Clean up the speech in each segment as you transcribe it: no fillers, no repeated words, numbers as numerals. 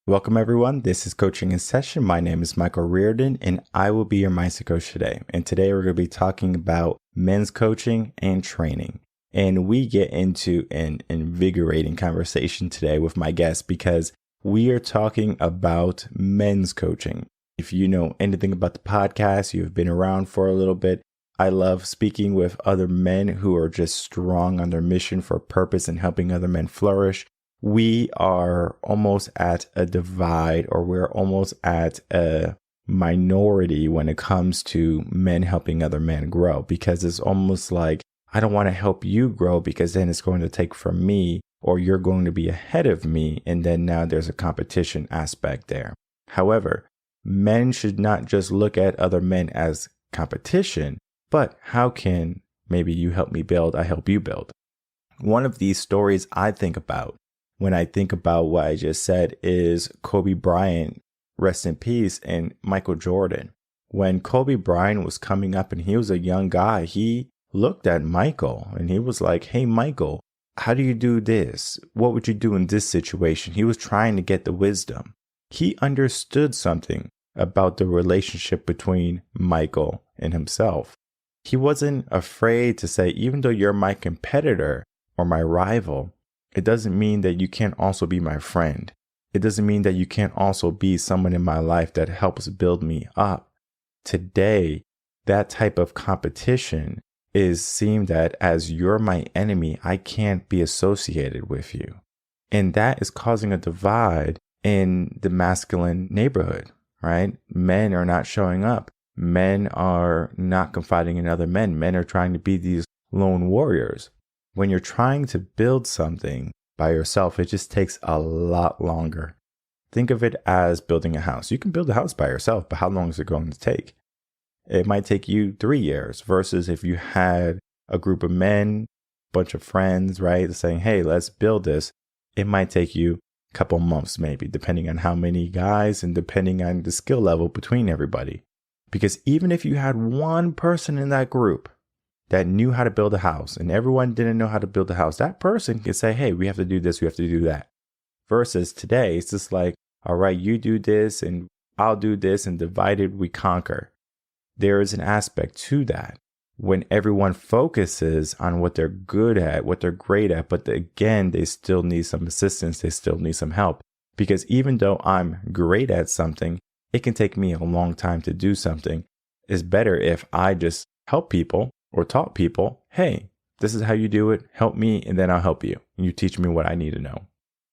Welcome, everyone. This is Coaching in Session. My name is Michael Rearden, and I will be your mindset coach today. And today we're going to be talking about men's coaching and training. And we get into an invigorating conversation today with my guest because we are talking about men's coaching. If you know anything about the podcast, you've been around for a little bit. I love speaking with other men who are just strong on their mission for purpose and helping other men flourish. We are almost at a divide, or we're almost at a minority when it comes to men helping other men grow, because it's almost like, I don't want to help you grow because then it's going to take from me, or you're going to be ahead of me. And then now there's a competition aspect there. However, men should not just look at other men as competition, but how can maybe you help me build, I help you build. One of these stories I think about when I think about what I just said is Kobe Bryant, rest in peace, and Michael Jordan. When Kobe Bryant was coming up and he was a young guy, he looked at Michael and he was like, hey, Michael, how do you do this? What would you do in this situation? He was trying to get the wisdom. He understood something about the relationship between Michael and himself. He wasn't afraid to say, even though you're my competitor or my rival, it doesn't mean that you can't also be my friend. It doesn't mean that you can't also be someone in my life that helps build me up. Today, that type of competition is seen at as you're my enemy. I can't be associated with you. And that is causing a divide in the masculine neighborhood, right? Men are not showing up. Men are not confiding in other men. Men are trying to be these lone warriors. When you're trying to build something by yourself, it just takes a lot longer. Think of it as building a house. You can build a house by yourself, but how long is it going to take? It might take you 3 years versus if you had a group of men, bunch of friends, right, saying, hey, let's build this. It might take you a couple months, maybe, depending on how many guys and depending on the skill level between everybody. Because even if you had one person in that group that knew how to build a house and everyone didn't know how to build a house, that person can say, hey, we have to do this, we have to do that. Versus today, it's just like, all right, you do this and I'll do this, and divided we conquer. There is an aspect to that when everyone focuses on what they're good at, what they're great at, but again, they still need some assistance, they still need some help. Because even though I'm great at something, it can take me a long time to do something. It's better if I just help people or taught people, hey, this is how you do it. Help me, and then I'll help you. And you teach me what I need to know.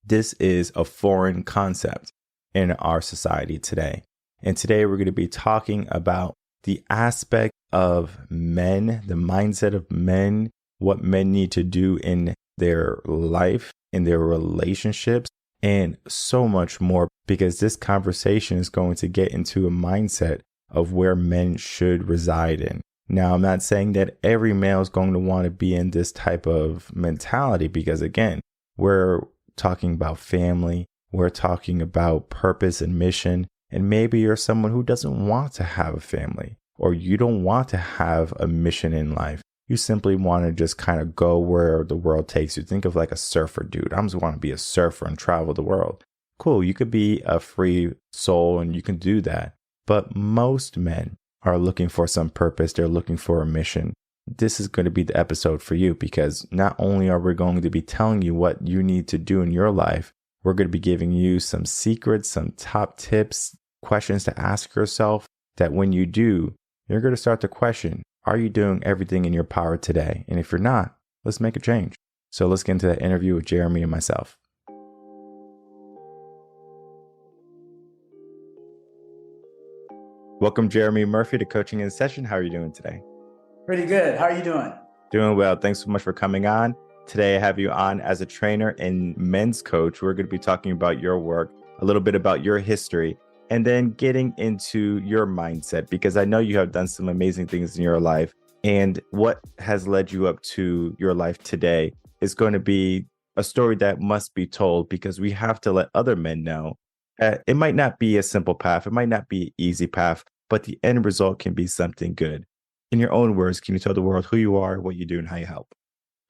This is a foreign concept in our society today. And today we're going to be talking about the aspect of men, the mindset of men, what men need to do in their life, in their relationships, and so much more, because this conversation is going to get into a mindset of where men should reside in. Now, I'm not saying that every male is going to want to be in this type of mentality, because again, we're talking about family, we're talking about purpose and mission, and maybe you're someone who doesn't want to have a family, or you don't want to have a mission in life. You simply want to just kind of go where the world takes you. Think of like a surfer dude. I just want to be a surfer and travel the world. Cool, you could be a free soul and you can do that. But most men are looking for some purpose. They're looking for a mission. This is going to be the episode for you, because not only are we going to be telling you what you need to do in your life, we're going to be giving you some secrets, some top tips, questions to ask yourself that when you do, you're going to start to question, are you doing everything in your power today? And if you're not, let's make a change. So let's get into that interview with Jeremy and myself. Welcome, Jeremy Murphy, to Coaching in Session. How are you doing today? Pretty good. How are you doing? Doing well. Thanks so much for coming on. Today, I have you on as a trainer and men's coach. We're going to be talking about your work, a little bit about your history, and then getting into your mindset, because I know you have done some amazing things in your life. And what has led you up to your life today is going to be a story that must be told, because we have to let other men know it might not be a simple path. It might not be an easy path, but the end result can be something good. In your own words, can you tell the world who you are, what you do, and how you help?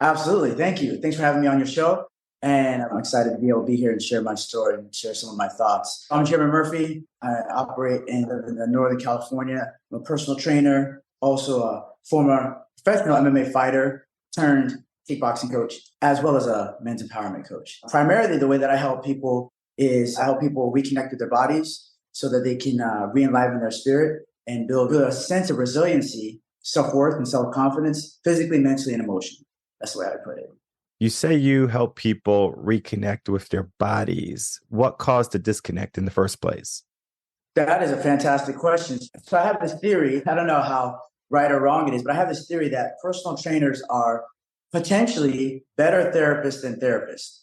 Absolutely. Thank you. Thanks for having me on your show. And I'm excited to be able to be here and share my story and share some of my thoughts. I'm Chairman Murphy. I operate in Northern California. I'm a personal trainer, also a former professional MMA fighter turned kickboxing coach, as well as a men's empowerment coach. Primarily, the way that I help people is I help people reconnect with their bodies so that they can re-enliven their spirit and build a sense of resiliency, self-worth, and self-confidence, physically, mentally, and emotionally. That's the way I put it. You say you help people reconnect with their bodies. What caused the disconnect in the first place? That is a fantastic question. So I have this theory, I don't know how right or wrong it is, but I have this theory that personal trainers are potentially better therapists than therapists.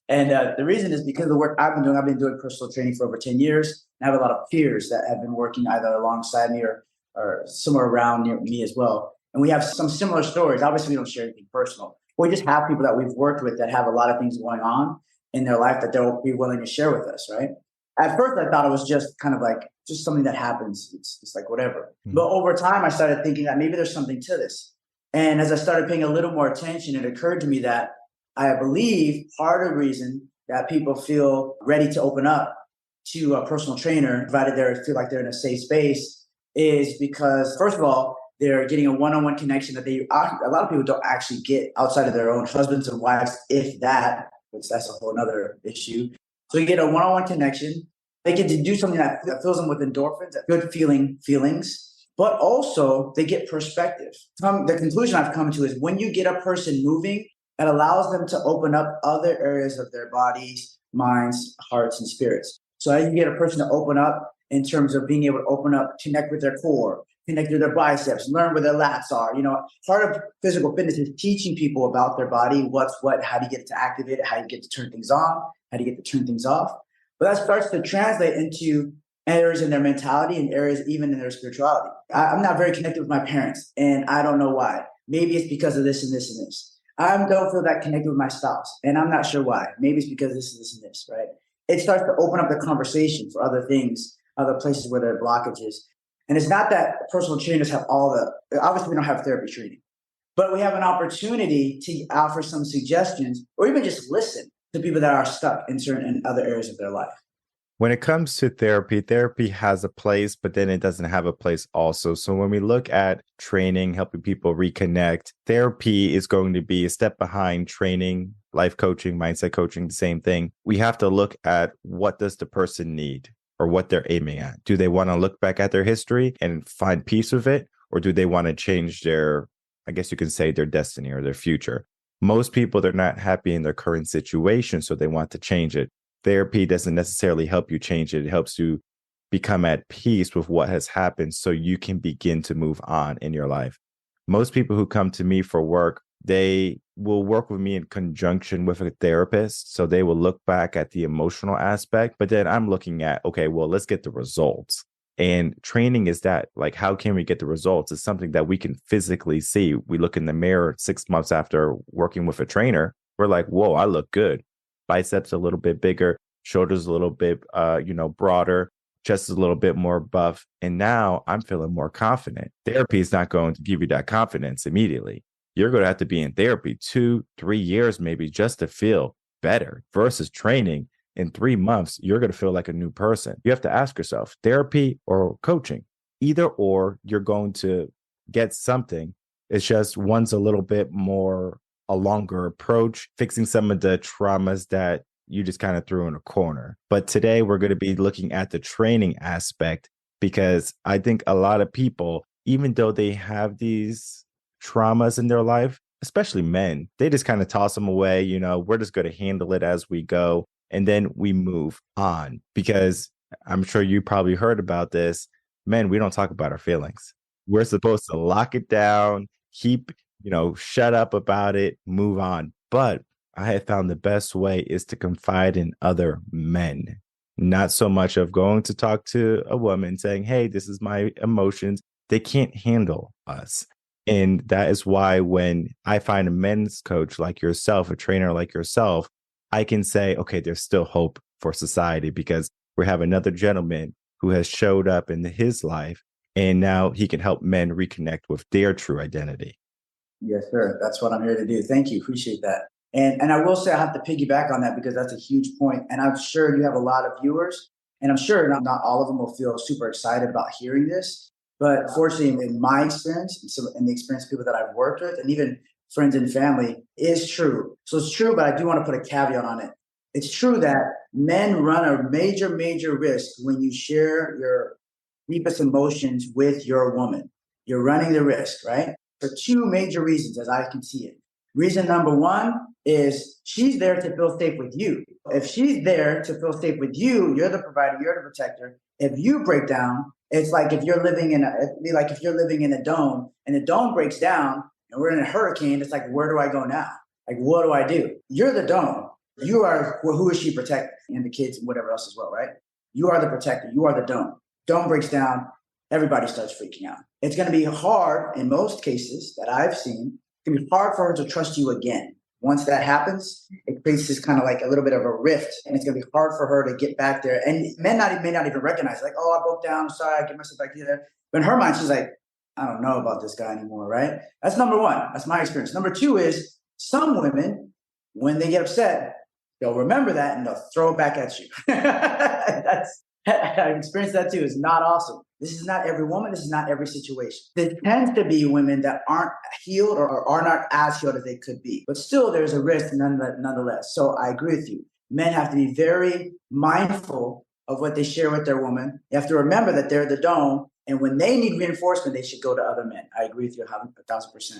and the reason is because of the work I've been doing personal training for over 10 years. I have a lot of peers that have been working either alongside me or somewhere around near me as well. And we have some similar stories. Obviously, we don't share anything personal. We just have people that we've worked with that have a lot of things going on in their life that they'll be willing to share with us, right? At first, I thought it was just kind of like just something that happens. It's like whatever. Mm-hmm. But over time, I started thinking that maybe there's something to this. And as I started paying a little more attention, it occurred to me that I believe part of the reason that people feel ready to open up to a personal trainer, provided they feel like they're in a safe space, is because, first of all, they're getting a one-on-one connection that a lot of people don't actually get outside of their own husbands and wives, if that, which that's a whole other issue. So you get a one-on-one connection. They get to do something that fills them with endorphins, good feelings, but also they get perspective. The conclusion I've come to is when you get a person moving, it allows them to open up other areas of their bodies, minds, hearts, and spirits. So as you get a person to open up in terms of being able to open up, connect with their core, connect with their biceps, learn where their lats are. Part of physical fitness is teaching people about their body, what's what, how do you get to activate it, how do you get to turn things on, how do you get to turn things off. But that starts to translate into areas in their mentality and areas even in their spirituality. I'm not very connected with my parents, and I don't know why. Maybe it's because of this and this and this. I don't feel that connected with my spouse, and I'm not sure why. Maybe it's because this and this and this, right? It starts to open up the conversation for other things, other places where there are blockages. And it's not that personal trainers have obviously we don't have therapy training, but we have an opportunity to offer some suggestions or even just listen to people that are stuck in certain other areas of their life. When it comes to therapy has a place, but then it doesn't have a place also. So when we look at training, helping people reconnect, therapy is going to be a step behind training, life coaching, mindset coaching, the same thing. We have to look at what does the person need or what they're aiming at. Do they want to look back at their history and find peace with it? Or do they want to change their, I guess you can say, their destiny or their future? Most people, they're not happy in their current situation, so they want to change it. Therapy doesn't necessarily help you change it. It helps you become at peace with what has happened so you can begin to move on in your life. Most people who come to me for work, they will work with me in conjunction with a therapist. So they will look back at the emotional aspect, but then I'm looking at, okay, well, let's get the results. And training is that, like, how can we get the results? It's something that we can physically see. We look in the mirror 6 months after working with a trainer. We're like, whoa, I look good. Biceps a little bit bigger, shoulders a little bit, broader, chest is a little bit more buff. And now I'm feeling more confident. Therapy is not going to give you that confidence immediately. You're going to have to be in therapy 2-3 years, maybe, just to feel better versus training. In 3 months, you're going to feel like a new person. You have to ask yourself, therapy or coaching? Either or, you're going to get something. It's just one's a little bit more a longer approach, fixing some of the traumas that you just kind of threw in a corner. But today we're going to be looking at the training aspect, because I think a lot of people, even though they have these traumas in their life, especially men, they just kind of toss them away. We're just going to handle it as we go. And then we move on, because I'm sure you probably heard about this. Men, we don't talk about our feelings. We're supposed to lock it down, keep shut up about it, move on. But I have found the best way is to confide in other men, not so much of going to talk to a woman saying, hey, this is my emotions. They can't handle us. And that is why when I find a men's coach like yourself, a trainer like yourself, I can say, okay, there's still hope for society, because we have another gentleman who has showed up in his life, and now he can help men reconnect with their true identity. Yes, sir. That's what I'm here to do. Thank you. Appreciate that. And I will say I have to piggyback on that because that's a huge point. And I'm sure you have a lot of viewers, and I'm sure not all of them will feel super excited about hearing this. But fortunately, in my experience, and the experience of people that I've worked with, and even friends and family, is true. So it's true, but I do want to put a caveat on it. It's true that men run a major, major risk when you share your deepest emotions with your woman. You're running the risk, right? For two major reasons, as I can see it. Reason number one is she's there to feel safe with you. If she's there to feel safe with you, you're the provider, you're the protector. If you break down, it's like if you're living in a dome and the dome breaks down and we're in a hurricane, it's like, where do I go now? Like, what do I do? You're the dome. You are, well, who is she protecting? And the kids and whatever else as well, right? You are the protector. You are the dome. Dome breaks down, everybody starts freaking out. It's going to be hard in most cases that I've seen. It can be hard for her to trust you again. Once that happens, it creates this kind of like a little bit of a rift, and it's going to be hard for her to get back there. And men may not even recognize, like, oh, I broke down, I'm sorry, I get myself back together. But in her mind, she's like, I don't know about this guy anymore, right? That's number one. That's my experience. Number two is some women, when they get upset, they'll remember that and they'll throw it back at you. I've experienced that too. It's not awesome. This is not every woman. This is not every situation. There tends to be women that aren't healed or are not as healed as they could be. But still, there's a risk nonetheless. So I agree with you. Men have to be very mindful of what they share with their woman. You have to remember that they're the dome. And when they need reinforcement, they should go to other men. I agree with you 1,000%.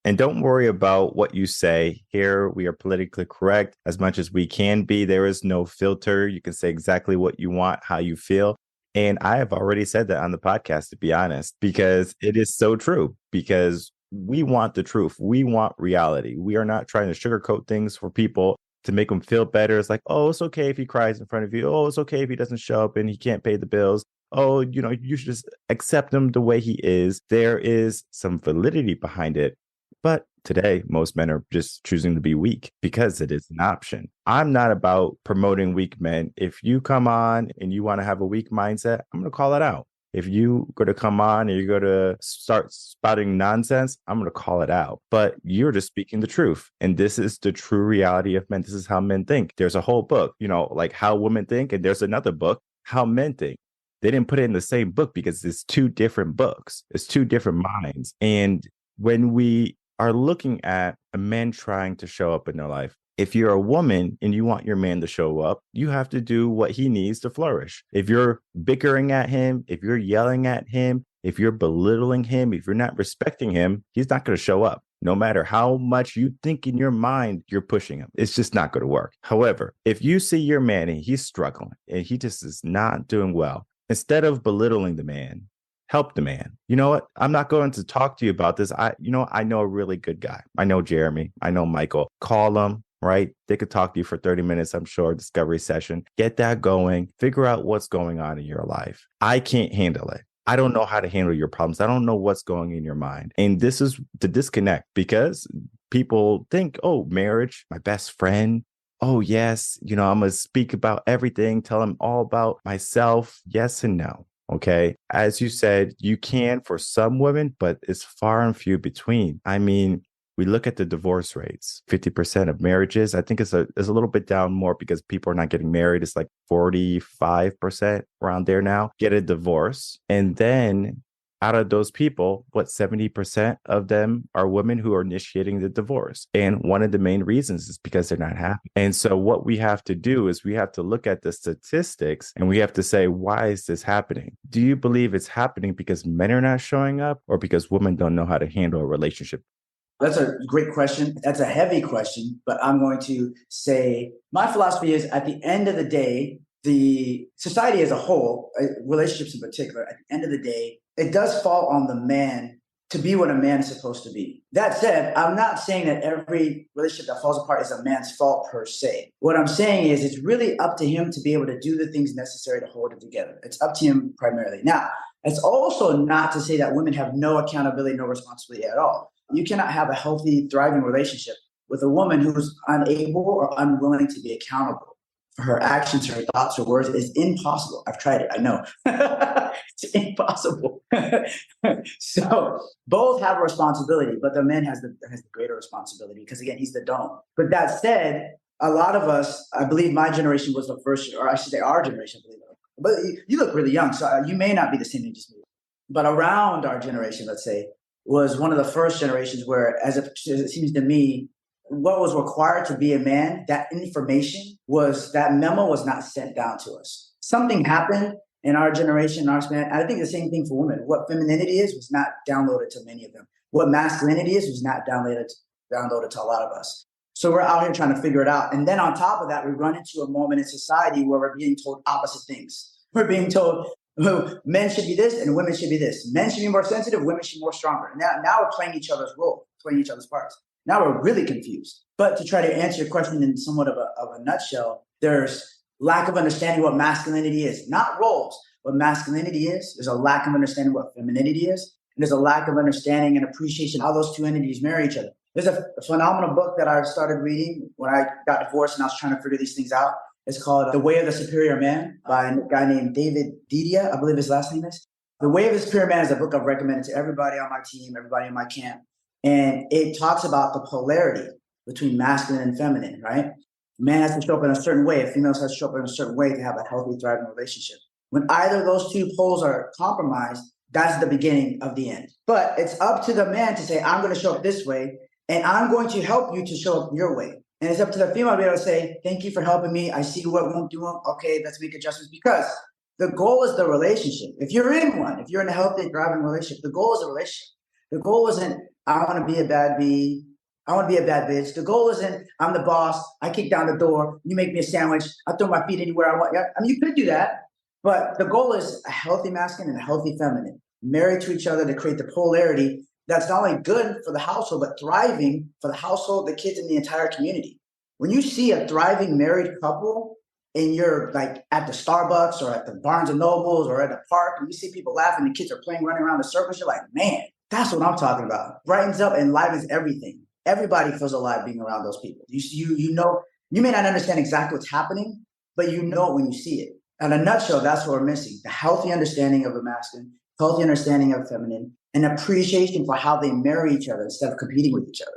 And don't worry about what you say. Here, we are politically correct as much as we can be. There is no filter. You can say exactly what you want, how you feel. And I have already said that on the podcast, to be honest, because it is so true, because we want the truth. We want reality. We are not trying to sugarcoat things for people to make them feel better. It's like, oh, it's okay if he cries in front of you. Oh, it's okay if he doesn't show up and he can't pay the bills. Oh, you should just accept him the way he is. There is some validity behind it. But today, most men are just choosing to be weak because it is an option. I'm not about promoting weak men. If you come on and you want to have a weak mindset, I'm going to call it out. If you go to come on and you're going to start spouting nonsense, I'm going to call it out. But you're just speaking the truth. And this is the true reality of men. This is how men think. There's a whole book, like how women think. And there's another book, how men think. They didn't put it in the same book because it's two different books. It's two different minds. And when we are looking at a man trying to show up in their life, if you're a woman and you want your man to show up, you have to do what he needs to flourish. If you're bickering at him, if you're yelling at him, if you're belittling him, if you're not respecting him, he's not going to show up. No matter how much you think in your mind you're pushing him, it's just not going to work. However, if you see your man and he's struggling and he just is not doing well, instead of belittling the man, help the man. You know what? I'm not going to talk to you about this. I know a really good guy. I know Jeremy. I know Michael. Call them, right? They could talk to you for 30 minutes, I'm sure, discovery session. Get that going. Figure out what's going on in your life. I can't handle it. I don't know how to handle your problems. I don't know what's going in your mind. And this is the disconnect, because people think, oh, marriage, my best friend. Oh, yes. I'm going to speak about everything, tell them all about myself. Yes and no. Okay. As you said, you can for some women, but it's far and few between. I mean, we look at the divorce rates, 50% of marriages. I think it's a little bit down more because people are not getting married. It's like 45% around there now get a divorce. And then out of those people, 70% of them are women who are initiating the divorce. And one of the main reasons is because they're not happy. And so what we have to do is we have to look at the statistics and we have to say, why is this happening? Do you believe it's happening because men are not showing up or because women don't know how to handle a relationship? That's a great question. That's a heavy question, but I'm going to say my philosophy is, at the end of the day, the society as a whole, relationships in particular, at the end of the day, it does fall on the man to be what a man is supposed to be. That said, I'm not saying that every relationship that falls apart is a man's fault per se. What I'm saying is it's really up to him to be able to do the things necessary to hold it together. It's up to him primarily. Now, it's also not to say that women have no accountability, no responsibility at all. You cannot have a healthy, thriving relationship with a woman who's unable or unwilling to be accountable for her actions, her thoughts, her words. Is impossible. I've tried it. I know. It's impossible. So both have a responsibility, but the man has the greater responsibility because again, he's the dome. But that said, a lot of us, I believe my generation was the first, or I should say our generation, I believe. But you look really young, so you may not be the same age as me. But around our generation, let's say, was one of the first generations where, as it seems to me, what was required to be a man, that information was, that memo was not sent down to us. Something happened in our generation, our span. I think the same thing for women. What femininity is was not downloaded to many of them. What masculinity is was not downloaded to a lot of us. So we're out here trying to figure it out. And then on top of that, we run into a moment in society where we're being told opposite things. We're being told men should be this and women should be this. Men should be more sensitive, women should be more stronger. And now we're playing each other's role, playing each other's parts. Now we're really confused. But to try to answer your question in somewhat of a nutshell, there's lack of understanding what masculinity is. Not roles, what masculinity is. There's a lack of understanding what femininity is. And there's a lack of understanding and appreciation how those two entities marry each other. There's a phenomenal book that I started reading when I got divorced and I was trying to figure these things out. It's called The Way of the Superior Man by a guy named David Didia, I believe his last name is. The Way of the Superior Man is a book I've recommended to everybody on my team, everybody in my camp. And it talks about the polarity between masculine and feminine, right? Man has to show up in a certain way. A female has to show up in a certain way to have a healthy, thriving relationship. When either of those two poles are compromised, that's the beginning of the end. But it's up to the man to say, I'm going to show up this way, and I'm going to help you to show up your way. And it's up to the female to be able to say, thank you for helping me. I see what won't do. Okay, let's make adjustments. Because the goal is the relationship. If you're in one, if you're in a healthy, thriving relationship, the goal is a relationship. The goal isn't, I want to be a bad bee. I want to be a bad bitch. The goal isn't, I'm the boss. I kick down the door. You make me a sandwich. I throw my feet anywhere I want. I mean, you could do that. But the goal is a healthy masculine and a healthy feminine, married to each other to create the polarity that's not only good for the household, but thriving for the household, the kids, and the entire community. When you see a thriving married couple and you're like at the Starbucks or at the Barnes and Nobles or at the park, and you see people laughing, the kids are playing, running around the circles, you're like, man, that's what I'm talking about. Brightens up and livens everything. Everybody feels alive being around those people. You know, you may not understand exactly what's happening, but you know it when you see it. In a nutshell, that's what we're missing. The healthy understanding of the masculine, healthy understanding of feminine, and appreciation for how they marry each other instead of competing with each other.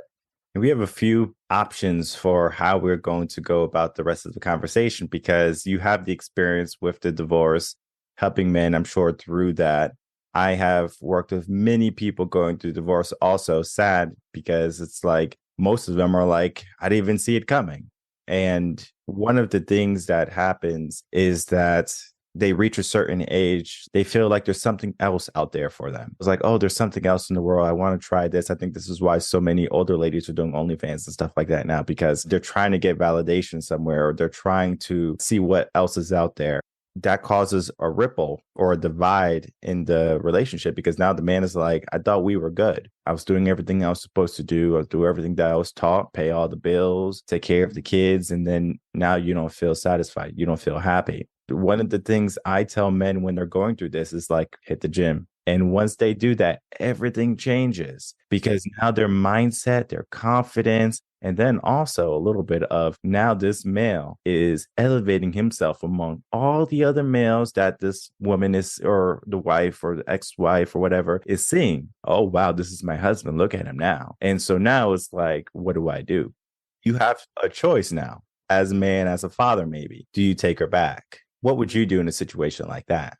And we have a few options for how we're going to go about the rest of the conversation, because you have the experience with the divorce, helping men, I'm sure, through that. I have worked with many people going through divorce, also sad, because it's like most of them are like, I didn't even see it coming. And one of the things that happens is that they reach a certain age, they feel like there's something else out there for them. It's like, oh, there's something else in the world. I want to try this. I think this is why so many older ladies are doing OnlyFans and stuff like that now, because they're trying to get validation somewhere, or they're trying to see what else is out there. That causes a ripple or a divide in the relationship, because now the man is like, I thought we were good. I was doing everything I was supposed to do. I was doing everything that I was taught, pay all the bills, take care of the kids. And then now you don't feel satisfied. You don't feel happy. One of the things I tell men when they're going through this is like, hit the gym. And once they do that, everything changes, because now their mindset, their confidence, and then also a little bit of now this male is elevating himself among all the other males that this woman is, or the wife or the ex-wife or whatever, is seeing. Oh, wow, this is my husband. Look at him now. And so now it's like, what do I do? You have a choice now as a man, as a father, maybe. Do you take her back? What would you do in a situation like that?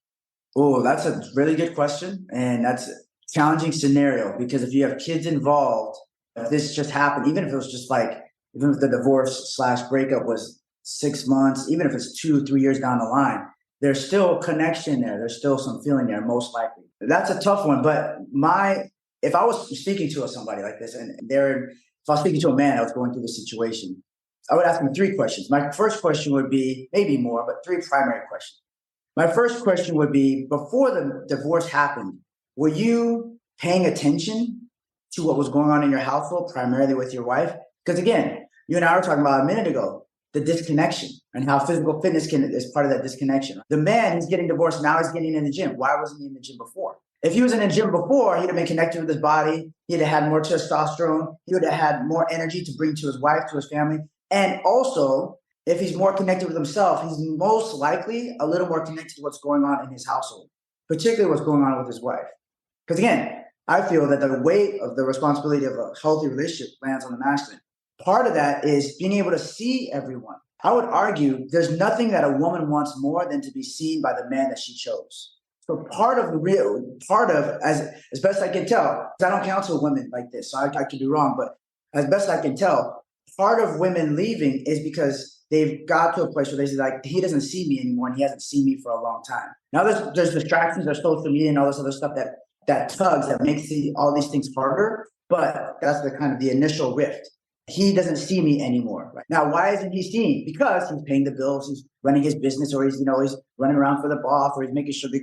Oh, that's a really good question. And that's a challenging scenario, because if you have kids involved, if this just happened, even if it was just like, even if the divorce/breakup was 6 months, even if it's 2-3 years down the line, there's still connection there. There's still some feeling there, most likely. That's a tough one. But if I was speaking to somebody like this, if I was speaking to a man that was going through this situation, I would ask him 3 questions. My first question would be, maybe more, but 3 primary questions. My first question would be, before the divorce happened, were you paying attention to what was going on in your household, primarily with your wife? Because again, you and I were talking about a minute ago, the disconnection and how physical fitness is part of that disconnection. The man, he's getting divorced, now he's getting in the gym. Why wasn't he in the gym before? If he was in the gym before, he'd have been connected with his body. He'd have had more testosterone. He would have had more energy to bring to his wife, to his family. And also, if he's more connected with himself, he's most likely a little more connected to what's going on in his household. particularly what's going on with his wife. Because again, I feel that the weight of the responsibility of a healthy relationship lands on the masculine. Part of that is being able to see everyone. I would argue there's nothing that a woman wants more than to be seen by the man that she chose. So as best I can tell, because I don't counsel women like this, so I could be wrong, but as best I can tell, part of women leaving is because they've got to a place where they say, like, he doesn't see me anymore and he hasn't seen me for a long time. Now there's distractions, there's social media and all this other stuff that tugs, that makes all these things harder, but that's the kind of the initial rift. He doesn't see me anymore. Right? Now, why isn't he seeing? Because he's paying the bills, he's running his business, or he's running around for the boss, or he's making sure the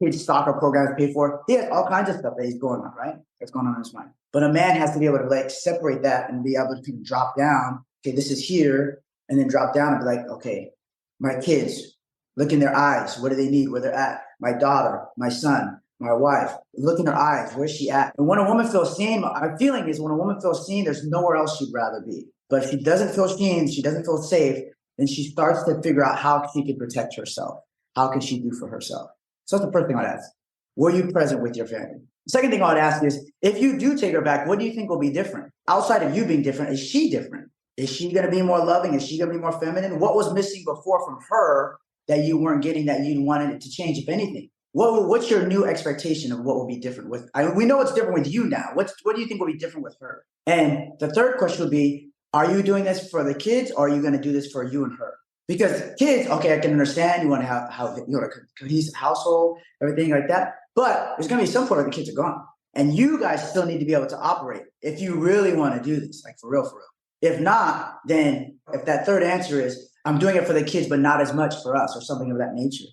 kids' soccer programs paid for. He has all kinds of stuff that he's going on, right? That's going on in his mind. But a man has to be able to separate that and be able to drop down. Okay, this is here, and then drop down and be like, okay, my kids, look in their eyes. What do they need? Where they're at? My daughter, my son, my wife, look in her eyes. Where's she at? And when a woman feels seen, our feeling is when a woman feels seen, there's nowhere else she'd rather be. But if she doesn't feel seen, she doesn't feel safe, then she starts to figure out how she can protect herself. How can she do for herself? So that's the first thing I'd ask. Were you present with your family? The second thing I'd ask is, if you do take her back, what do you think will be different? Outside of you being different, is she different? Is she going to be more loving? Is she going to be more feminine? What was missing before from her that you weren't getting, that you wanted it to change, if anything? What's your new expectation of what will be different with? We know what's different with you now. What do you think will be different with her? And the third question would be, are you doing this for the kids, or are you going to do this for you and her? Because kids, okay, I can understand you want to have a cohesive household, everything like that. But there's going to be some point where the kids are gone, and you guys still need to be able to operate if you really want to do this, like for real, for real. If not, then if that third answer is, I'm doing it for the kids, but not as much for us, or something of that nature,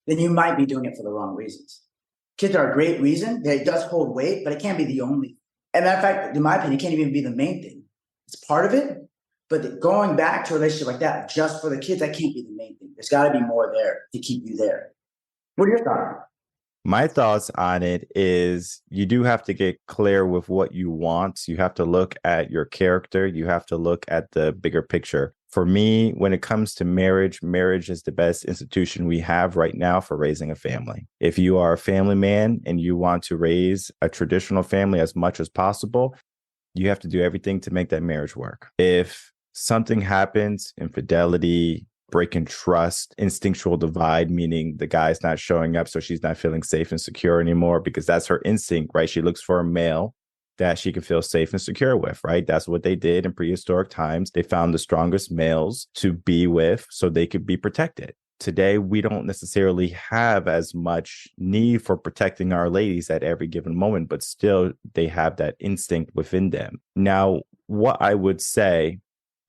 then you might be doing it for the wrong reasons. Kids are a great reason. It does hold weight, but it can't be the only. And matter of fact, in my opinion, it can't even be the main thing. It's part of it, but going back to a relationship like that, just for the kids, that can't be the main thing. There's got to be more there to keep you there. What are your thoughts? My thoughts on it is you do have to get clear with what you want. You have to look at your character. You have to look at the bigger picture. For me, when it comes to marriage, marriage is the best institution we have right now for raising a family. If you are a family man and you want to raise a traditional family as much as possible, you have to do everything to make that marriage work. If something happens, infidelity, breaking trust, instinctual divide, meaning the guy's not showing up, so she's not feeling safe and secure anymore, because that's her instinct, right? She looks for a male that she can feel safe and secure with, right? That's what they did in prehistoric times. They found the strongest males to be with so they could be protected. Today, we don't necessarily have as much need for protecting our ladies at every given moment, but still they have that instinct within them. Now, what I would say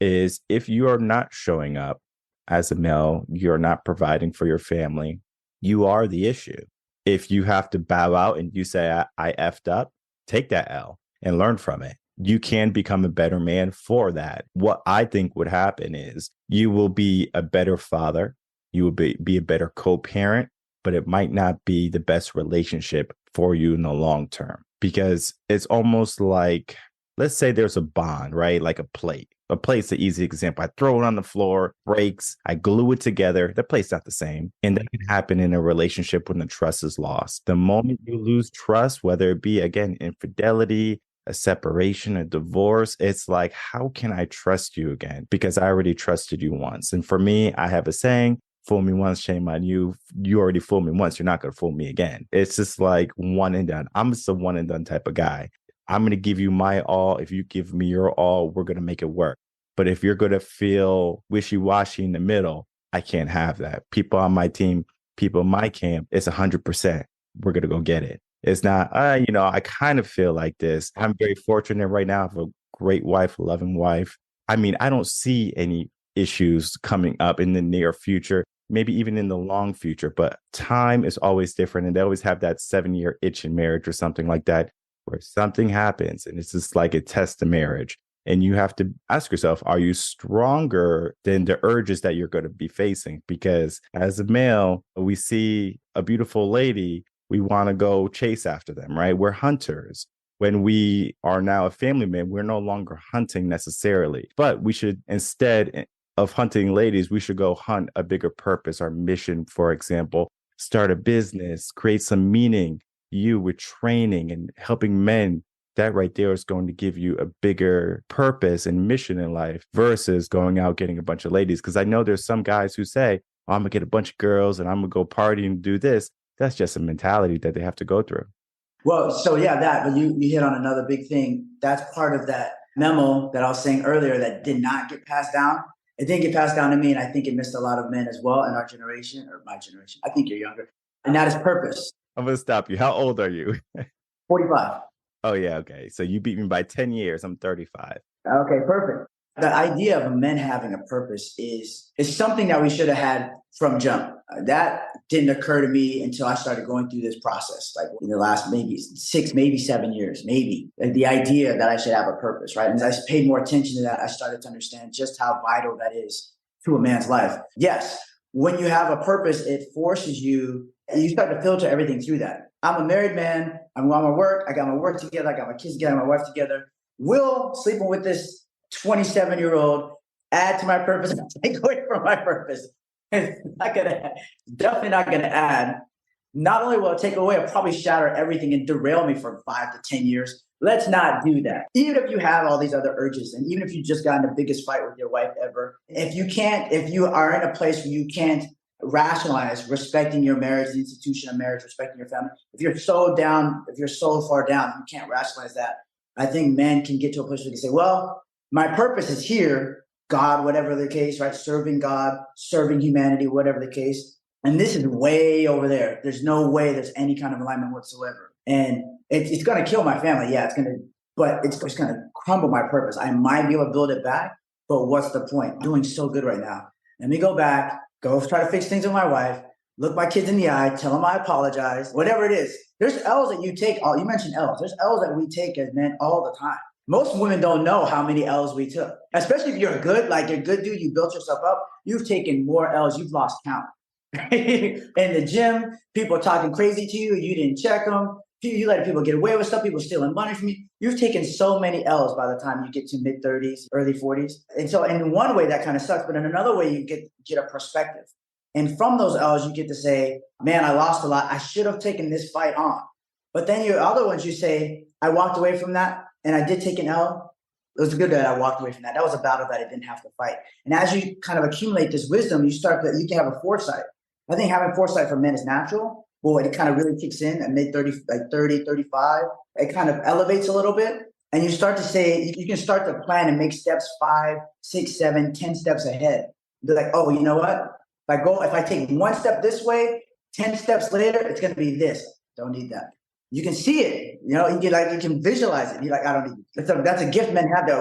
is, if you are not showing up as a male, you're not providing for your family, you are the issue. If you have to bow out and you say, I effed up, take that L and learn from it. You can become a better man for that. What I think would happen is you will be a better father. You will be a better co-parent, but it might not be the best relationship for you in the long term, because it's almost like, let's say there's a bond, right? Like a plate. A plate's the easy example. I throw it on the floor, breaks, I glue it together. The plate's not the same. And that can happen in a relationship when the trust is lost. The moment you lose trust, whether it be, again, infidelity, a separation, a divorce, it's like, how can I trust you again? Because I already trusted you once. And for me, I have a saying, fool me once, shame on you. You already fooled me once. You're not going to fool me again. It's just like one and done. I'm just a one and done type of guy. I'm going to give you my all. If you give me your all, we're going to make it work. But if you're going to feel wishy-washy in the middle, I can't have that. People on my team, people in my camp, it's 100%. We're going to go get it. It's not, I kind of feel like this. I'm very fortunate right now. I have a great wife, a loving wife. I mean, I don't see any issues coming up in the near future, maybe even in the long future, but time is always different. And they always have that 7-year itch in marriage or something like that, where something happens and it's just like a test of marriage. And you have to ask yourself, are you stronger than the urges that you're going to be facing? Because as a male, we see a beautiful lady, we want to go chase after them, right? We're hunters. When we are now a family man, we're no longer hunting necessarily, but we should, instead of hunting ladies, we should go hunt a bigger purpose, our mission, for example. start a business, create some meaning, you with training and helping men, that right there is going to give you a bigger purpose and mission in life versus going out getting a bunch of ladies. Because I know there's some guys who say, oh, I'm going to get a bunch of girls and I'm going to go party and do this. That's just a mentality that they have to go through. Well, so yeah, but you hit on another big thing. That's part of that memo that I was saying earlier that did not get passed down. It didn't get passed down to me, and I think it missed a lot of men as well in our generation, or my generation. I think you're younger. And that is purpose. I'm going to stop you. How old are you? 45. Oh, yeah. Okay. So you beat me by 10 years. I'm 35. Okay, perfect. The idea of men having a purpose is something that we should have had from jump. That didn't occur to me until I started going through this process, like in the last maybe 6, maybe 7 years, maybe. Like the idea that I should have a purpose, right? And as I paid more attention to that, I started to understand just how vital that is to a man's life. Yes, when you have a purpose, it forces you, and you start to filter everything through that. I'm a married man. I'm on my work. I got my work together. I got my kids together, my wife together. Will sleeping with this 27-year-old add to my purpose? Take away from my purpose. It's definitely not gonna add. Not only will it take away, it'll probably shatter everything and derail me for 5 to 10 years. Let's not do that. Even if you have all these other urges, and even if you just got in the biggest fight with your wife ever, if you are in a place where you can't rationalize respecting your marriage, the institution of marriage, respecting your family, if you're so far down, you can't rationalize that. I think men can get to a place where they can say, well, my purpose is here, God, whatever the case, right? Serving God, serving humanity, whatever the case. And this is way over there. There's no way there's any kind of alignment whatsoever. And it's going to kill my family. Yeah, but it's going to crumble my purpose. I might be able to build it back, but what's the point? I'm doing so good right now. Let me go back, go try to fix things with my wife, look my kids in the eye, tell them I apologize, whatever it is. There's L's that you take. You mentioned L's. There's L's that we take as men all the time. Most women don't know how many L's we took, especially if you're good dude, you built yourself up. You've taken more L's. You've lost count. In the gym, people are talking crazy to you. You didn't check them. You let people get away with stuff. People stealing money from you. You've taken so many L's by the time you get to mid-30s, early 40s. And so in one way, that kind of sucks. But in another way, you get a perspective. And from those L's, you get to say, man, I lost a lot. I should have taken this fight on. But then your other ones, you say, I walked away from that. And I did take an L. It was good that I walked away from that. That was a battle that I didn't have to fight. And as you kind of accumulate this wisdom, you can have a foresight. I think having foresight for men is natural. But it kind of really kicks in at mid-30, like 30, 35. It kind of elevates a little bit. And you start to say, you can start to plan and make steps 5, 6, 7, 10 steps ahead. Be like, oh, you know what? If I take one step this way, 10 steps later, it's going to be this. Don't need that. You can see it, you can visualize it. You're like, I don't need it. That's a gift men have that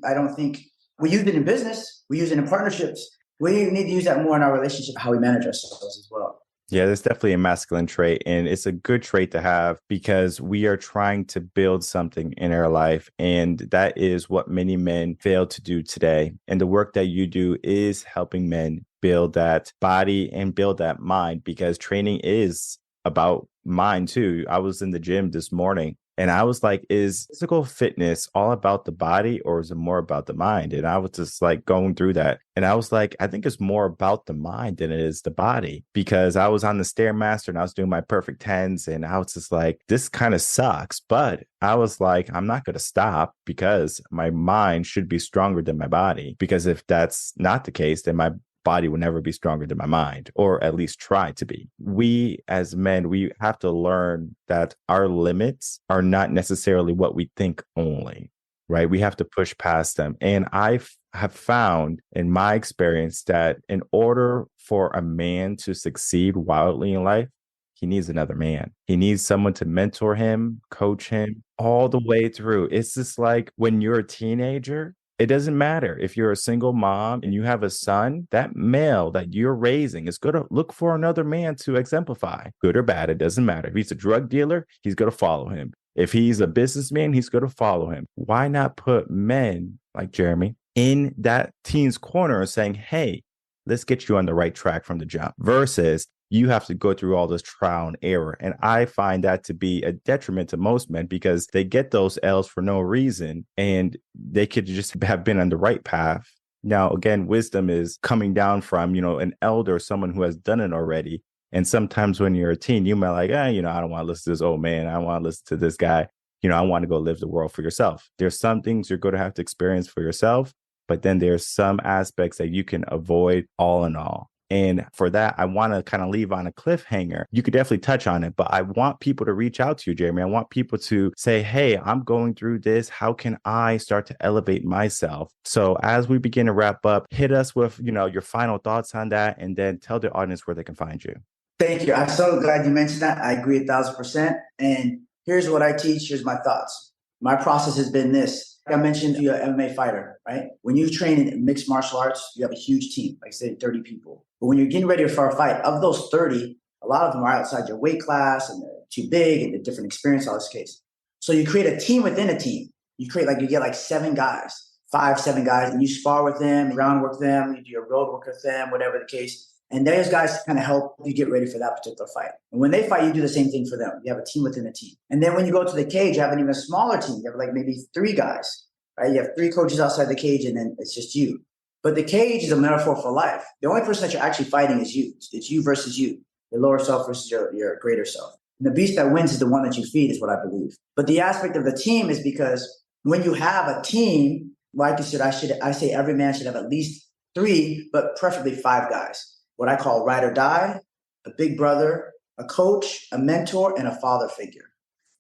I don't think we use it in business. We use it in partnerships. We need to use that more in our relationship, how we manage ourselves as well. Yeah, that's definitely a masculine trait. And it's a good trait to have because we are trying to build something in our life. And that is what many men fail to do today. And the work that you do is helping men build that body and build that mind, because training is about mind too. I was in the gym this morning and I was like, is physical fitness all about the body or is it more about the mind? And I was just like going through that. And I was like, I think it's more about the mind than it is the body, because I was on the Stairmaster and I was doing my perfect tens and I was just like, this kind of sucks. But I was like, I'm not going to stop because my mind should be stronger than my body. Because if that's not the case, then my body will never be stronger than my mind, or at least try to be. We as men, we have to learn that our limits are not necessarily what we think only, right? We have to push past them. And I have found in my experience that in order for a man to succeed wildly in life, he needs another man. He needs someone to mentor him, coach him all the way through. It's just like when you're a teenager, it doesn't matter if you're a single mom and you have a son, that male that you're raising is going to look for another man to exemplify, good or bad. It doesn't matter. If he's a drug dealer, he's going to follow him. If he's a businessman, he's going to follow him. Why not put men like Jeremy in that teen's corner and saying, hey, let's get you on the right track from the jump, versus you have to go through all this trial and error. And I find that to be a detriment to most men because they get those L's for no reason and they could just have been on the right path. Now, again, wisdom is coming down from, an elder, someone who has done it already. And sometimes when you're a teen, you might like, I don't want to listen to this old man. I want to listen to this guy. I want to go live the world for yourself. There's some things you're going to have to experience for yourself, but then there's some aspects that you can avoid all in all. And for that, I want to kind of leave on a cliffhanger. You could definitely touch on it, but I want people to reach out to you, Jeremy. I want people to say, hey, I'm going through this. How can I start to elevate myself? So as we begin to wrap up, hit us with, your final thoughts on that, and then tell the audience where they can find you. Thank you. I'm so glad you mentioned that. I agree 1,000%. And here's what I teach. Here's my thoughts. My process has been this. I mentioned you're an MMA fighter, right? When you train in mixed martial arts, you have a huge team, like say 30 people. But when you're getting ready for a fight, of those 30, a lot of them are outside your weight class and they're too big and they're different experience, all this case. So you create a team within a team. You get 7 guys, 5-7 guys, and you spar with them, groundwork them, you do your road work with them, whatever the case. And those guys kind of help you get ready for that particular fight. And when they fight, you do the same thing for them. You have a team within a team. And then when you go to the cage, you have an even smaller team. You have like maybe 3 guys, right? You have 3 coaches outside the cage, and then it's just you. But the cage is a metaphor for life. The only person that you're actually fighting is you. It's you versus you, your lower self versus your greater self. And the beast that wins is the one that you feed, is what I believe. But the aspect of the team is because when you have a team, like you said, I say every man should have at least 3, but preferably 5 guys. What I call ride or die, a big brother, a coach, a mentor, and a father figure.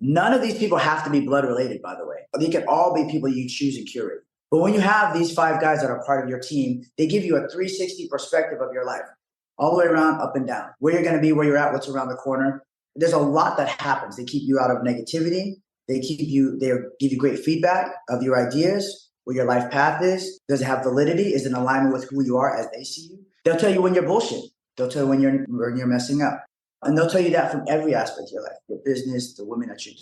None of these people have to be blood related, by the way. They can all be people you choose and curate. But when you have these 5 guys that are part of your team, they give you a 360 perspective of your life, all the way around, up and down, where you're going to be, where you're at, what's around the corner. There's a lot that happens. They keep you out of negativity. They give you great feedback of your ideas, where your life path is. Does it have validity? Is it in alignment with who you are as they see you? They'll tell you when you're bullshit. They'll tell you when you're messing up. And they'll tell you that from every aspect of your life, your business, the women that you're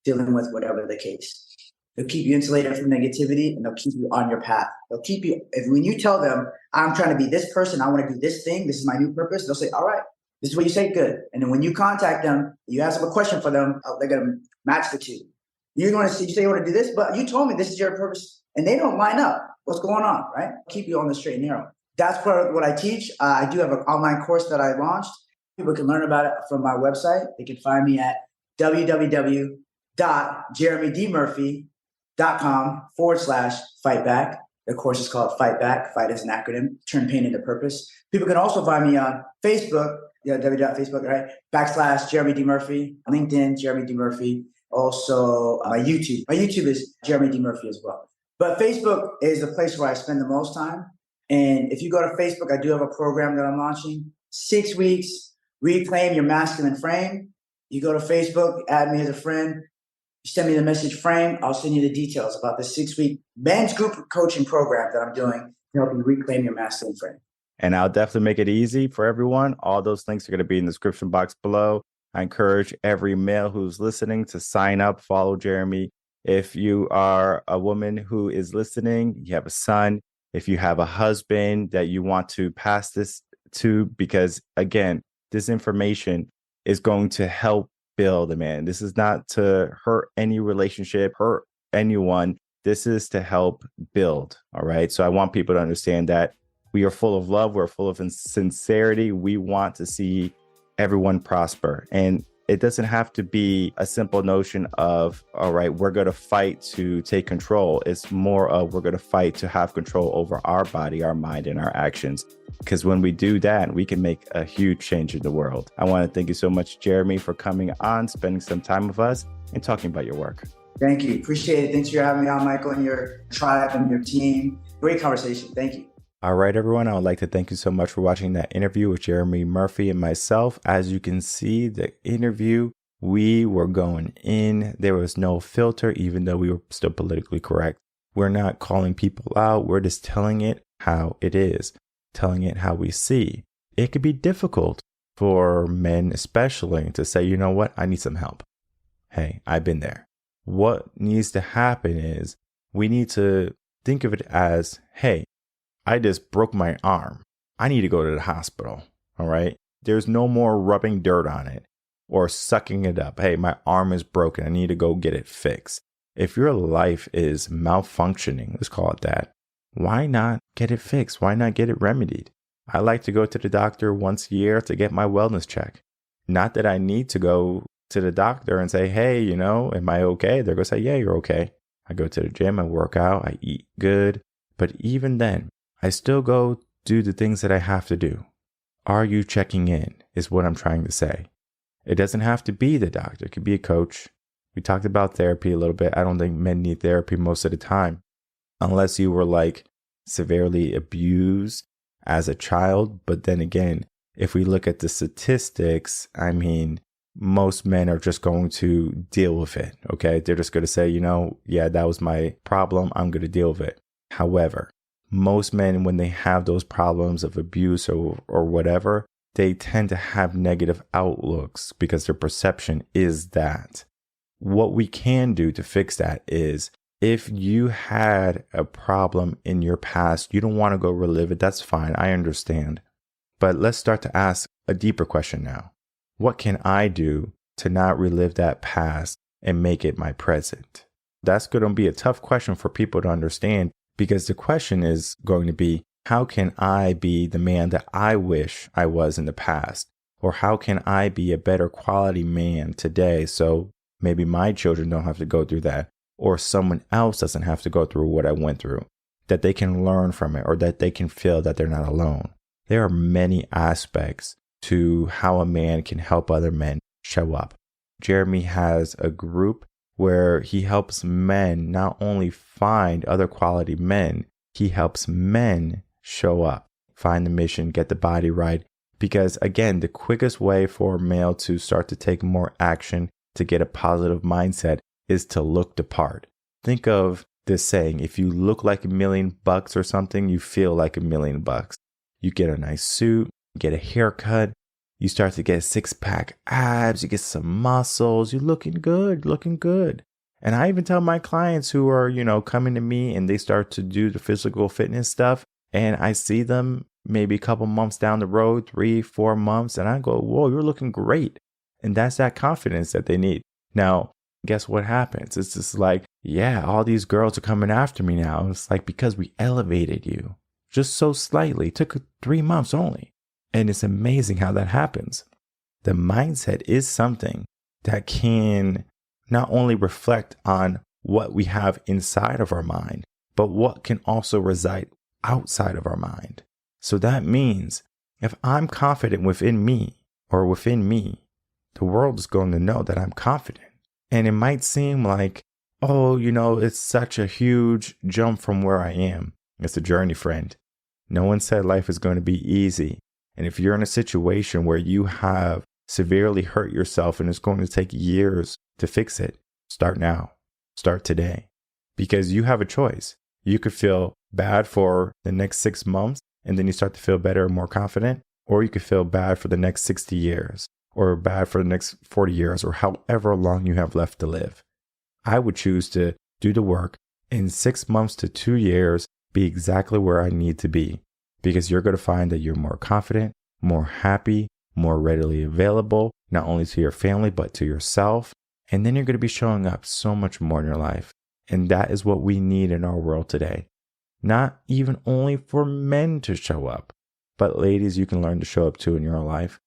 dealing with, whatever the case. They'll keep you insulated from negativity, and they'll keep you on your path. They'll keep you, when you tell them, I'm trying to be this person, I want to do this thing, this is my new purpose, they'll say, all right, this is what you say, good. And then when you contact them, you ask them a question for them, they're going to match the 2. You're going to see, you say you want to do this, but you told me this is your purpose, and they don't line up. What's going on, right? Keep you on the straight and narrow. That's part of what I teach. I do have an online course that I launched. People can learn about it from my website. They can find me at www.jeremydmurphy.com/fightback. The course is called Fight Back. Fight is an acronym. Turn pain into purpose. People can also find me on Facebook, www.facebook, right? /Jeremy D. Murphy. LinkedIn, Jeremy D. Murphy. Also, my YouTube. My YouTube is Jeremy D. Murphy as well. But Facebook is the place where I spend the most time. And if you go to Facebook, I do have a program that I'm launching. 6 weeks, reclaim your masculine frame. You go to Facebook, add me as a friend. You send me the message frame. I'll send you the details about the 6-week men's group coaching program that I'm doing to help you reclaim your masculine frame. And I'll definitely make it easy for everyone. All those links are going to be in the description box below. I encourage every male who's listening to sign up, follow Jeremy. If you are a woman who is listening, you have a son, if you have a husband that you want to pass this to, because again, this information is going to help build a man. This is not to hurt any relationship, hurt anyone. This is to help build. All right. So I want people to understand that we are full of love. We're full of sincerity. We want to see everyone prosper. And it doesn't have to be a simple notion of, all right, we're going to fight to take control. It's more of we're going to fight to have control over our body, our mind, and our actions. Because when we do that, we can make a huge change in the world. I want to thank you so much, Jeremy, for coming on, spending some time with us, and talking about your work. Thank you. Appreciate it. Thanks for having me on, Michael, and your tribe and your team. Great conversation. Thank you. All right, everyone. I would like to thank you so much for watching that interview with Jeremy Murphy and myself. As you can see, the interview, we were going in. There was no filter, even though we were still politically correct. We're not calling people out. We're just telling it how it is, telling it how we see. It could be difficult for men, especially, to say, you know what, I need some help. Hey, I've been there. What needs to happen is we need to think of it as, hey, I just broke my arm. I need to go to the hospital. All right. There's no more rubbing dirt on it or sucking it up. Hey, my arm is broken. I need to go get it fixed. If your life is malfunctioning, let's call it that, why not get it fixed? Why not get it remedied? I like to go to the doctor once a year to get my wellness check. Not that I need to go to the doctor and say, hey, am I okay? They're going to say, yeah, you're okay. I go to the gym, I work out, I eat good. But even then, I still go do the things that I have to do. Are you checking in is what I'm trying to say. It doesn't have to be the doctor. It could be a coach. We talked about therapy a little bit. I don't think men need therapy most of the time, unless you were like severely abused as a child. But then again, if we look at the statistics, I mean, most men are just going to deal with it. Okay. They're just going to say, yeah, that was my problem. I'm going to deal with it. However, most men, when they have those problems of abuse or whatever, they tend to have negative outlooks because their perception is that. What we can do to fix that is, if you had a problem in your past, you don't want to go relive it. That's fine. I understand. But let's start to ask a deeper question now. What can I do to not relive that past and make it my present? That's going to be a tough question for people to understand, because the question is going to be, how can I be the man that I wish I was in the past? Or how can I be a better quality man today so maybe my children don't have to go through that, or someone else doesn't have to go through what I went through, that they can learn from it, or that they can feel that they're not alone? There are many aspects to how a man can help other men show up. Jeremy has a group where he helps men not only find other quality men, he helps men show up, find the mission, get the body right. Because again, the quickest way for a male to start to take more action, to get a positive mindset, is to look the part. Think of this saying, if you look like $1 million or something, you feel like $1 million. You get a nice suit, get a haircut, you start to get 6-pack abs, you get some muscles, you're looking good. And I even tell my clients who are, coming to me and they start to do the physical fitness stuff, and I see them maybe a couple months down the road, 3-4 months, and I go, whoa, you're looking great. And that's that confidence that they need. Now, guess what happens? It's just like, yeah, all these girls are coming after me now. It's like, because we elevated you just so slightly. It took 3 months only. And it's amazing how that happens. The mindset is something that can not only reflect on what we have inside of our mind, but what can also reside outside of our mind. So that means if I'm confident within me, the world is going to know that I'm confident. And it might seem like, it's such a huge jump from where I am. It's a journey, friend. No one said life is going to be easy. And if you're in a situation where you have severely hurt yourself and it's going to take years to fix it, start now. Start today. Because you have a choice. You could feel bad for the next 6 months and then you start to feel better and more confident. Or you could feel bad for the next 60 years or bad for the next 40 years or however long you have left to live. I would choose to do the work in 6 months to 2 years, be exactly where I need to be. Because you're going to find that you're more confident, more happy, more readily available, not only to your family, but to yourself. And then you're going to be showing up so much more in your life. And that is what we need in our world today. Not even only for men to show up, but ladies, you can learn to show up too in your life.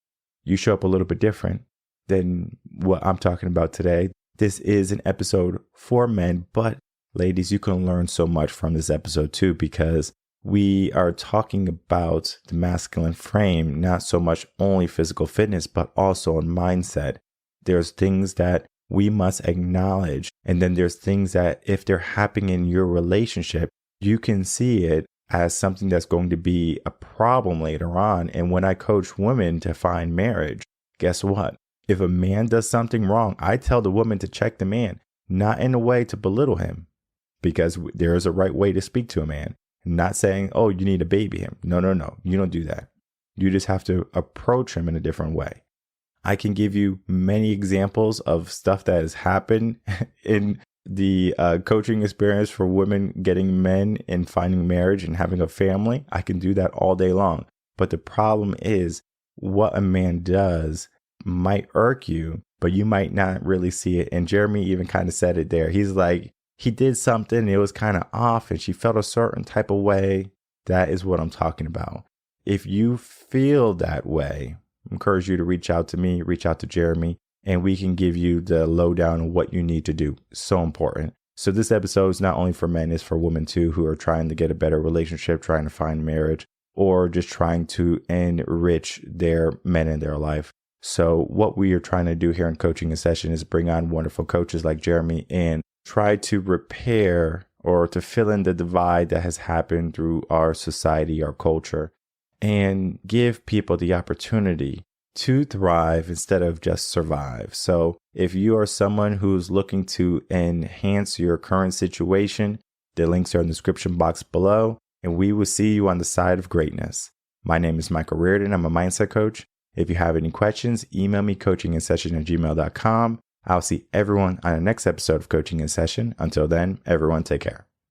You show up a little bit different than what I'm talking about today. This is an episode for men, but ladies, you can learn so much from this episode too, because we are talking about the masculine frame, not so much only physical fitness, but also on mindset. There's things that we must acknowledge. And then there's things that if they're happening in your relationship, you can see it as something that's going to be a problem later on. And when I coach women to find marriage, guess what? If a man does something wrong, I tell the woman to check the man, not in a way to belittle him, because there is a right way to speak to a man. Not saying, oh, you need to baby him. No. You don't do that. You just have to approach him in a different way. I can give you many examples of stuff that has happened in the coaching experience for women getting men and finding marriage and having a family. I can do that all day long. But the problem is what a man does might irk you, but you might not really see it. And Jeremy even kind of said it there. He's like, he did something, it was kind of off and she felt a certain type of way. That is what I'm talking about. if you feel that way, I encourage you to reach out to me, reach out to Jeremy, and we can give you the lowdown on what you need to do. So important. So this episode is not only for men, it's for women too, who are trying to get a better relationship, trying to find marriage, or just trying to enrich their men in their life. So what we are trying to do here in Coaching in Session is bring on wonderful coaches like Jeremy and try to repair or to fill in the divide that has happened through our society, our culture, and give people the opportunity to thrive instead of just survive. So if you are someone who's looking to enhance your current situation, the links are in the description box below, and we will see you on the side of greatness. My name is Michael Rearden. I'm a mindset coach. If you have any questions, email me coachinginsession@gmail.com. I'll see everyone on the next episode of Coaching in Session. Until then, everyone take care.